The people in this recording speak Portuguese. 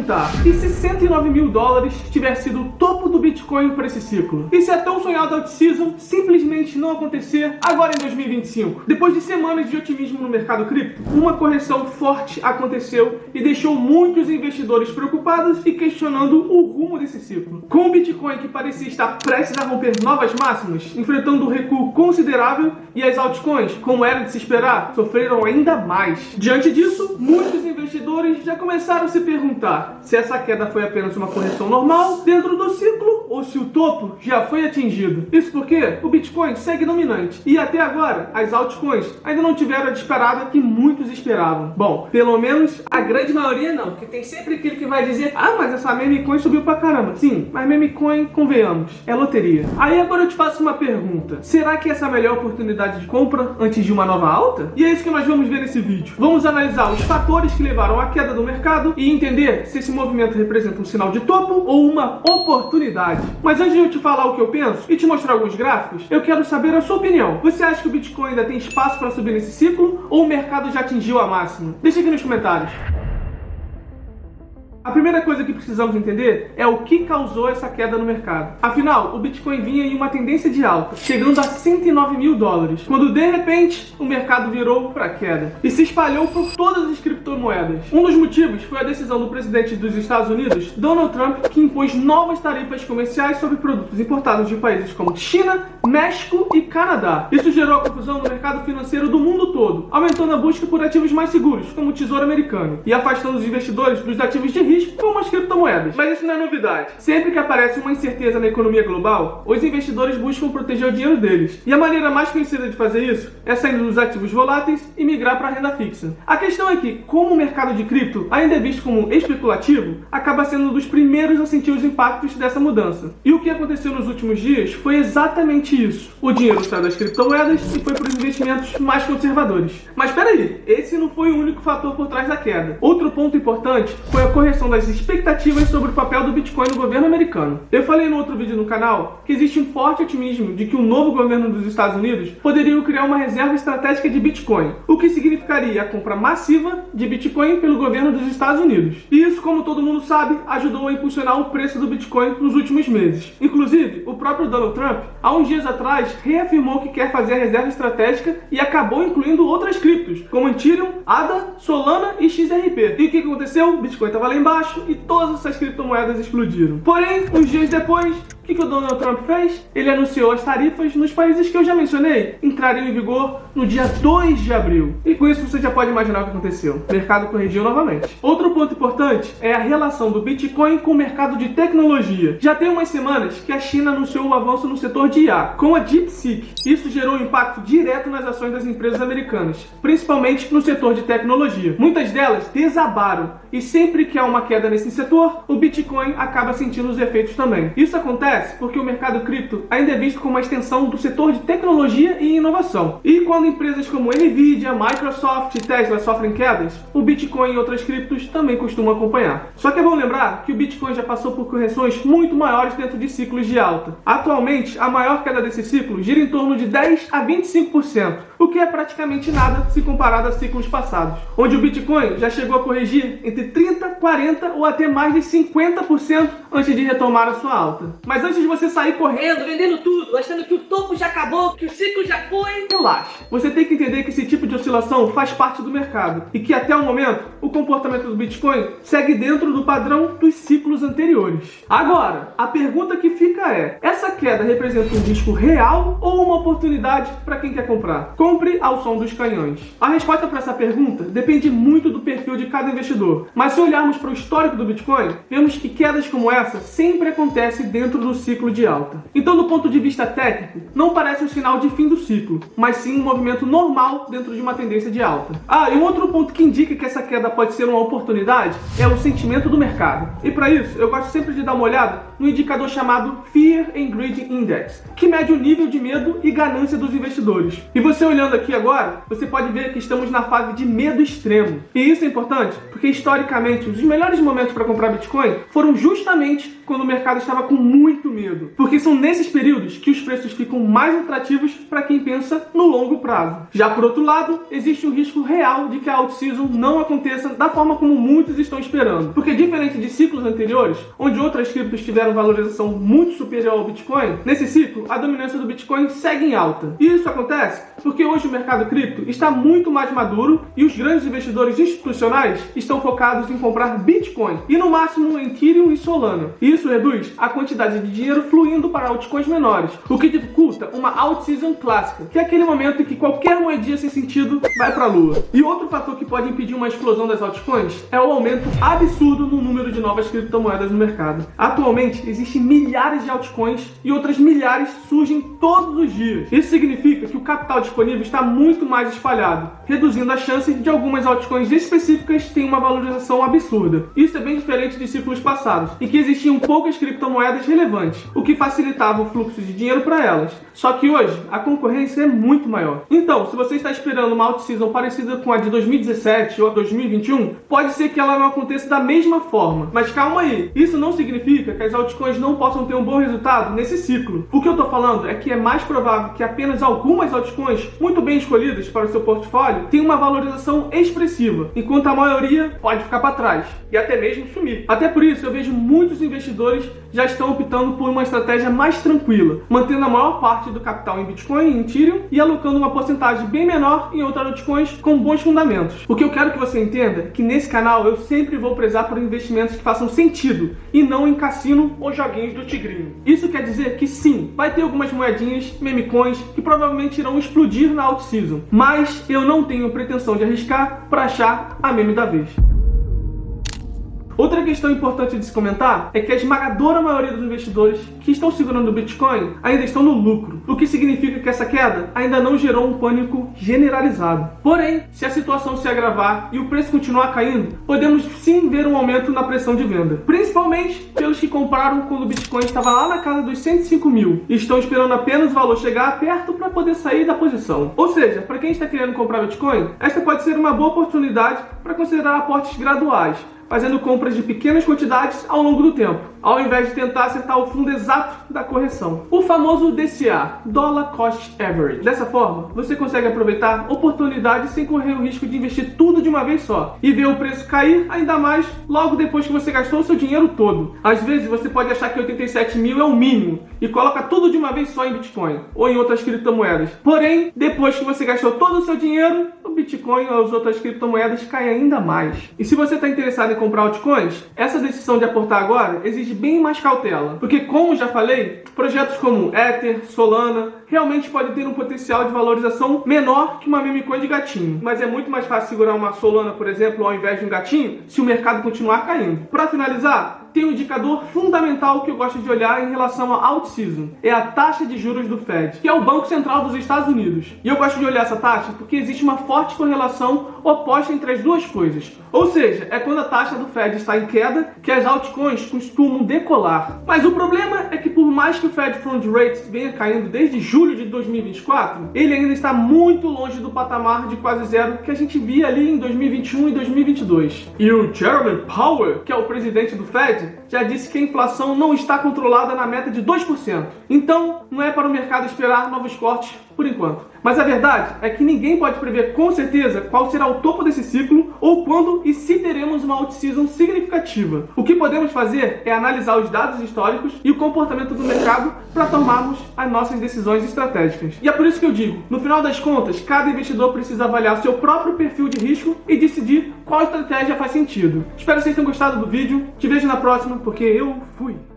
perguntar, e se 109 mil dólares tivesse sido o topo do Bitcoin para esse ciclo? E se a tão sonhada alt-season simplesmente não acontecer agora em 2025? Depois de semanas de otimismo no mercado cripto, uma correção forte aconteceu e deixou muitos investidores preocupados e questionando o rumo desse ciclo. Com o Bitcoin que parecia estar prestes a romper novas máximas, enfrentando um recuo considerável, e as altcoins, como era de se esperar, sofreram ainda mais. Diante disso, muitos investidores já começaram a se perguntar se essa queda foi apenas uma correção normal dentro do ciclo ou se o topo já foi atingido. Isso porque o Bitcoin segue dominante e até agora as altcoins ainda não tiveram a disparada que muitos esperavam. Bom, pelo menos a grande maioria não, porque tem sempre aquele que vai dizer: ah, mas essa meme coin subiu pra caramba. Sim, mas meme coin, convenhamos, é loteria. Aí agora eu te faço uma pergunta: será que essa é a melhor oportunidade de compra antes de uma nova alta? E é isso que nós vamos ver nesse vídeo. Vamos analisar os fatores que levaram à queda do mercado e entender se esse movimento representa um sinal de topo ou uma oportunidade. Mas antes de eu te falar o que eu penso e te mostrar alguns gráficos, eu quero saber a sua opinião. Você acha que o Bitcoin ainda tem espaço para subir nesse ciclo ou o mercado já atingiu a máxima? Deixa aqui nos comentários. A primeira coisa que precisamos entender é o que causou essa queda no mercado. Afinal, o Bitcoin vinha em uma tendência de alta, chegando a 109 mil dólares, quando de repente o mercado virou para queda e se espalhou por todas as criptomoedas. Um dos motivos foi a decisão do presidente dos Estados Unidos, Donald Trump, que impôs novas tarifas comerciais sobre produtos importados de países como China, México e Canadá. Isso gerou confusão no mercado financeiro do mundo todo, aumentando a busca por ativos mais seguros, como o Tesouro Americano, e afastando os investidores dos ativos de risco como as criptomoedas. Mas isso não é novidade. Sempre que aparece uma incerteza na economia global, os investidores buscam proteger o dinheiro deles. E a maneira mais conhecida de fazer isso é saindo dos ativos voláteis e migrar para a renda fixa. A questão é que, como o mercado de cripto ainda é visto como especulativo, acaba sendo um dos primeiros a sentir os impactos dessa mudança. E o que aconteceu nos últimos dias foi exatamente isso. O dinheiro saiu das criptomoedas e foi para os investimentos mais conservadores. Mas espera aí, esse não foi o único fator por trás da queda. Outro ponto importante foi a correção das expectativas sobre o papel do Bitcoin no governo americano. Eu falei no outro vídeo no canal que existe um forte otimismo de que o novo governo dos Estados Unidos poderia criar uma reserva estratégica de Bitcoin, o que significaria a compra massiva de Bitcoin pelo governo dos Estados Unidos. E isso, como todo mundo sabe, ajudou a impulsionar o preço do Bitcoin nos últimos meses. Inclusive, o próprio Donald Trump, há uns dias atrás, reafirmou que quer fazer a reserva estratégica e acabou incluindo outras criptos, como Ethereum, ADA, Solana e XRP. E o que aconteceu? O Bitcoin estava lá embaixo e todas essas criptomoedas explodiram. Porém, uns dias depois, o que o Donald Trump fez? Ele anunciou as tarifas nos países que eu já mencionei entrariam em vigor no dia 2 de abril. E com isso você já pode imaginar o que aconteceu. O mercado corrigiu novamente. Outro ponto importante é a relação do Bitcoin com o mercado de tecnologia. Já tem umas semanas que a China anunciou o avanço no setor de IA, com a DeepSeek. Isso gerou um impacto direto nas ações das empresas americanas, principalmente no setor de tecnologia. Muitas delas desabaram e sempre que há uma queda nesse setor, o Bitcoin acaba sentindo os efeitos também. Isso acontece porque o mercado cripto ainda é visto como uma extensão do setor de tecnologia e inovação. E quando empresas como Nvidia, Microsoft e Tesla sofrem quedas, o Bitcoin e outras criptos também costumam acompanhar. Só que é bom lembrar que o Bitcoin já passou por correções muito maiores dentro de ciclos de alta. Atualmente, a maior queda desse ciclo gira em torno de 10 a 25%, o que é praticamente nada se comparado a ciclos passados, onde o Bitcoin já chegou a corrigir entre 30%, 40% ou até mais de 50% antes de retomar a sua alta. Mas antes de você sair correndo, vendendo tudo, achando que o topo já acabou, que o ciclo já foi, relaxa. Você tem que entender que esse tipo de oscilação faz parte do mercado e que até o momento o comportamento do Bitcoin segue dentro do padrão dos ciclos anteriores. Agora, a pergunta que fica é: essa queda representa um risco real ou uma oportunidade para quem quer comprar? Compre ao som dos canhões. A resposta para essa pergunta depende muito do perfil de cada investidor, mas se olharmos para o histórico do Bitcoin, vemos que quedas como essa sempre acontecem dentro do ciclo de alta. Então, do ponto de vista técnico, não parece um sinal de fim do ciclo, mas sim um movimento normal dentro de uma tendência de alta. E um outro ponto que indica que essa queda pode ser uma oportunidade é o sentimento do mercado. E para isso, eu gosto sempre de dar uma olhada no indicador chamado Fear and Greed Index, que mede o nível de medo e ganância dos investidores. E você olhando aqui agora, você pode ver que estamos na fase de medo extremo. E isso é importante porque historicamente os melhores momentos para comprar Bitcoin foram justamente quando o mercado estava com muito medo, porque são nesses períodos que os preços ficam mais atrativos para quem pensa no longo prazo. Já por outro lado, existe um risco real de que a alt-season não aconteça da forma como muitos estão esperando, porque diferente de ciclos anteriores, onde outras criptos tiveram valorização muito superior ao Bitcoin, nesse ciclo a dominância do Bitcoin segue em alta. E isso acontece porque hoje o mercado cripto está muito mais maduro e os grandes investidores institucionais estão focados em comprar Bitcoin e no máximo Ethereum e Solana. E isso reduz a quantidade de dinheiro fluindo para altcoins menores, o que dificulta uma alt-season clássica, que é aquele momento em que qualquer moedinha sem sentido vai para a lua. E outro fator que pode impedir uma explosão das altcoins é o aumento absurdo no número de novas criptomoedas no mercado. Atualmente existem milhares de altcoins e outras milhares surgem todos os dias. Isso significa que o capital disponível está muito mais espalhado, reduzindo a chance de algumas altcoins específicas terem uma valorização absurda. Isso é bem diferente de ciclos passados, em que existiam poucas criptomoedas relevantes, o que facilitava o fluxo de dinheiro para elas. Só que hoje, a concorrência é muito maior. Então, se você está esperando uma alt-season parecida com a de 2017 ou 2021, pode ser que ela não aconteça da mesma forma. Mas calma aí, isso não significa que as altcoins não possam ter um bom resultado nesse ciclo. O que eu estou falando é que é mais provável que apenas algumas altcoins, muito bem escolhidas para o seu portfólio, tenham uma valorização expressiva, enquanto a maioria pode ficar para trás e até mesmo sumir. Até por isso, eu vejo muitos investidores já estão optando por uma estratégia mais tranquila, mantendo a maior parte do capital em Bitcoin e em Ethereum e alocando uma porcentagem bem menor em outras altcoins com bons fundamentos. O que eu quero que você entenda é que nesse canal eu sempre vou prezar por investimentos que façam sentido e não em cassino ou joguinhos do tigrinho. Isso quer dizer que sim, vai ter algumas moedinhas, memecoins, que provavelmente irão explodir na alt-season, mas eu não tenho pretensão de arriscar para achar a meme da vez. Outra questão importante de se comentar é que a esmagadora maioria dos investidores que estão segurando o Bitcoin ainda estão no lucro, o que significa que essa queda ainda não gerou um pânico generalizado. Porém, se a situação se agravar e o preço continuar caindo, podemos sim ver um aumento na pressão de venda, principalmente pelos que compraram quando o Bitcoin estava lá na casa dos 105 mil e estão esperando apenas o valor chegar perto para poder sair da posição. Ou seja, para quem está querendo comprar Bitcoin, esta pode ser uma boa oportunidade para considerar aportes graduais, fazendo compras de pequenas quantidades ao longo do tempo, ao invés de tentar acertar o fundo exato da correção. O famoso DCA, Dollar Cost Average. Dessa forma, você consegue aproveitar oportunidades sem correr o risco de investir tudo de uma vez só e ver o preço cair ainda mais logo depois que você gastou o seu dinheiro todo. Às vezes você pode achar que 87 mil é o mínimo e coloca tudo de uma vez só em Bitcoin ou em outras criptomoedas. Porém, depois que você gastou todo o seu dinheiro, o Bitcoin ou as outras criptomoedas caem ainda mais. E se você está interessado em comprar altcoins, essa decisão de aportar agora exige bem mais cautela, porque como já falei, projetos como Ether, Solana, realmente podem ter um potencial de valorização menor que uma memecoin de gatinho, mas é muito mais fácil segurar uma Solana, por exemplo, ao invés de um gatinho, se o mercado continuar caindo. Para finalizar, tem um indicador fundamental que eu gosto de olhar em relação à alt-season, é a taxa de juros do Fed, que é o Banco Central dos Estados Unidos. E eu gosto de olhar essa taxa porque existe uma forte correlação oposta entre as duas coisas. Ou seja, é quando a taxa do Fed está em queda que as altcoins costumam decolar. Mas o problema é que por mais que o Fed Fund Rate venha caindo desde julho de 2024, ele ainda está muito longe do patamar de quase zero que a gente via ali em 2021 e 2022. E o Jerome Powell, que é o presidente do Fed, já disse que a inflação não está controlada na meta de 2%. Então, não é para o mercado esperar novos cortes por enquanto. Mas a verdade é que ninguém pode prever com certeza qual será o topo desse ciclo ou quando e se teremos uma alt-season significativa. O que podemos fazer é analisar os dados históricos e o comportamento do mercado para tomarmos as nossas decisões estratégicas. E é por isso que eu digo, no final das contas, cada investidor precisa avaliar seu próprio perfil de risco e decidir qual estratégia faz sentido. Espero que vocês tenham gostado do vídeo. Te vejo na próxima, porque eu fui!